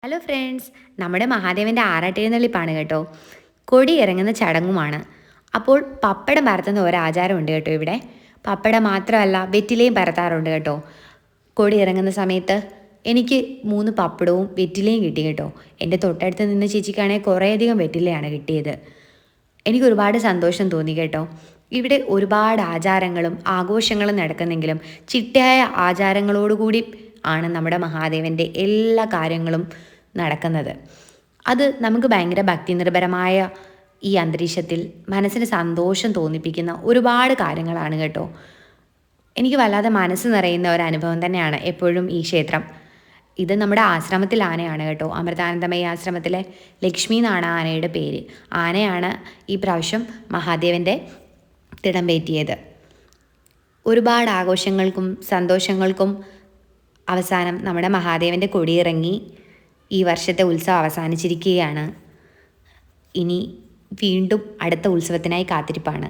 Hello friends, നമ്മുടെ മഹാദേവൻ്റെ ആറാട്ടെഴുന്നള്ളിപ്പാണ് കേട്ടോ. കൊടി ഇറങ്ങുന്ന ചടങ്ങുമാണ്. അപ്പോൾ പപ്പടം പരത്തുന്ന ഒരാചാരമുണ്ട് കേട്ടോ ഇവിടെ. പപ്പടം മാത്രമല്ല, വെറ്റിലയും പരത്താറുണ്ട് കേട്ടോ. കൊടി ഇറങ്ങുന്ന സമയത്ത് എനിക്ക് 3 പപ്പടവും വെറ്റിലയും കിട്ടി കേട്ടോ. എൻ്റെ തൊട്ടടുത്ത് നിന്ന് ചേച്ചിക്കാണെങ്കിൽ കുറേയധികം വെറ്റിലയാണ് കിട്ടിയത്. എനിക്ക് ഒരുപാട് സന്തോഷം തോന്നി കേട്ടോ. ഇവിടെ ഒരുപാട് ആചാരങ്ങളും ആഘോഷങ്ങളും നടക്കുന്നെങ്കിലും ചിട്ടയായ ആചാരങ്ങളോടുകൂടി ആണ് നമ്മുടെ മഹാദേവൻ്റെ എല്ലാ കാര്യങ്ങളും നടക്കുന്നത്. അത് നമുക്ക് ഭയങ്കര ഭക്തി നിർഭരമായ ഈ അന്തരീക്ഷത്തിൽ മനസ്സിന് സന്തോഷം തോന്നിപ്പിക്കുന്ന ഒരുപാട് കാര്യങ്ങളാണ് കേട്ടോ. എനിക്ക് വല്ലാതെ മനസ്സ് നിറയുന്ന ഒരു അനുഭവം തന്നെയാണ് എപ്പോഴും ഈ ക്ഷേത്രം. ഇത് നമ്മുടെ ആശ്രമത്തിൽ ആനയാണ് കേട്ടോ. അമൃതാനന്ദമയി ആശ്രമത്തിലെ ലക്ഷ്മി എന്നാണ് ആനയുടെ പേര്. ആനയാണ് ഈ പ്രാവശ്യം മഹാദേവൻ്റെ തിടമ്പേറ്റിയത്. ഒരുപാട് ആഘോഷങ്ങൾക്കും സന്തോഷങ്ങൾക്കും അവസാനം നമ്മുടെ മഹാദേവൻ്റെ കൊടിയിറങ്ങി ഈ വർഷത്തെ ഉത്സവം അവസാനിച്ചിരിക്കുകയാണ്. ഇനി വീണ്ടും അടുത്ത ഉത്സവത്തിനായി കാത്തിരിപ്പാണ്.